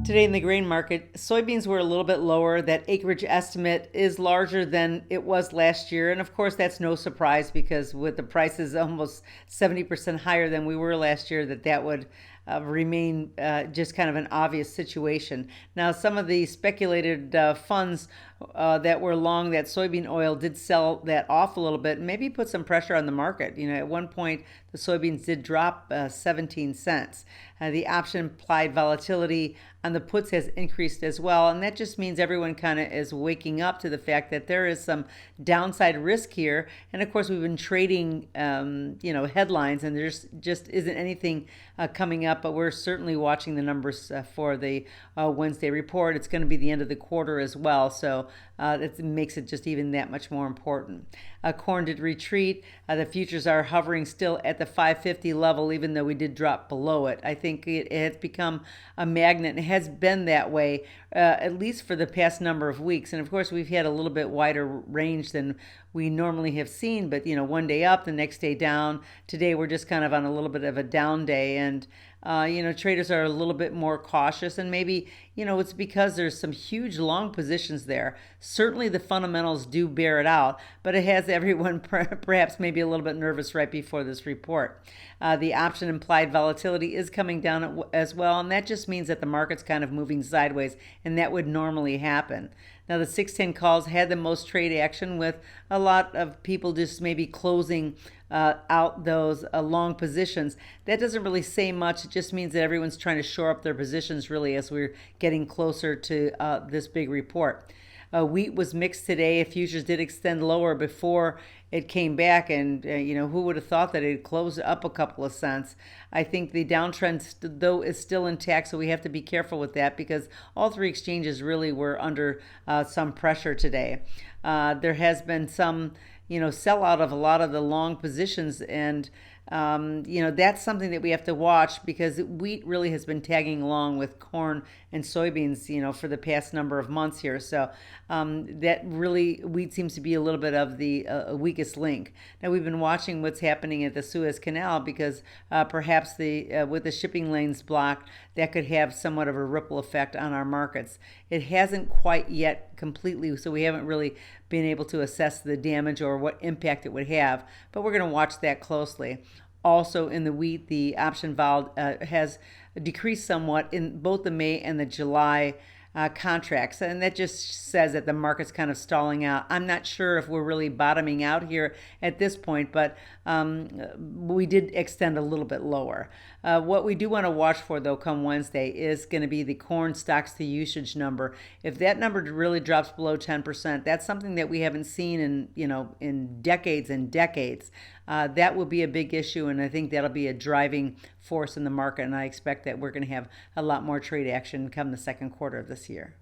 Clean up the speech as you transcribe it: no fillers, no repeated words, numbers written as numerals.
Today in the grain market, soybeans were a little bit lower. That acreage estimate is larger than it was last year. And of course, that's no surprise because with the prices almost 70% higher than we were last year, that would remain just kind of an obvious situation. Now, some of the speculated funds that were long that soybean oil did sell that off a little bit and maybe put some pressure on the market. At one point, the soybeans did drop 17 cents. The option implied volatility on the puts has increased as well, and that just means everyone kind of is waking up to the fact that there is some downside risk here. And of course, we've been trading, headlines, and there's just isn't anything coming up. But we're certainly watching the numbers for the Wednesday report. It's going to be the end of the quarter as well, so it makes it just even that much more important. Corn did retreat. The futures are hovering still at the 550 level, even though we did drop below it. I think it has become a magnet, and it has been that way at least for the past number of weeks. And of course, we've had a little bit wider range than we normally have seen, but one day up, the next day down. Today we're just kind of on a little bit of a down day, and traders are a little bit more cautious, and maybe it's because there's some huge long positions there. Certainly the fundamentals do bear it out, but it has everyone perhaps maybe a little bit nervous right before this report. The option implied volatility is coming down as well, and that just means that the market's kind of moving sideways, and that would normally happen. Now, the 610 calls had the most trade action, with a lot of people just maybe closing out those long positions. That doesn't really say much. It just means that everyone's trying to shore up their positions really as we're getting closer to this big report. Wheat was mixed today. Futures did extend lower before it came back, and who would have thought that it'd close up a couple of cents. I think the downtrend though is still intact, so we have to be careful with that because all three exchanges really were under some pressure today. There has been some sell out of a lot of the long positions, and that's something that we have to watch because wheat really has been tagging along with corn and soybeans, for the past number of months here. So that really, wheat seems to be a little bit of the weakest link. Now, we've been watching what's happening at the Suez Canal because perhaps with the shipping lanes blocked, that could have somewhat of a ripple effect on our markets. It hasn't quite yet completely, so we haven't really been able to assess the damage or what impact it would have, but we're going to watch that closely. Also in the wheat, the option vol has decreased somewhat in both the May and the July contracts, and that just says that the market's kind of stalling out. I'm not sure if we're really bottoming out here at this point, but we did extend a little bit lower. What we do want to watch for, though, come Wednesday is going to be the corn stocks to usage number. If that number really drops below 10%, that's something that we haven't seen in decades and decades. That will be a big issue, and I think that'll be a driving force in the market, and I expect that we're going to have a lot more trade action come the second quarter of this year.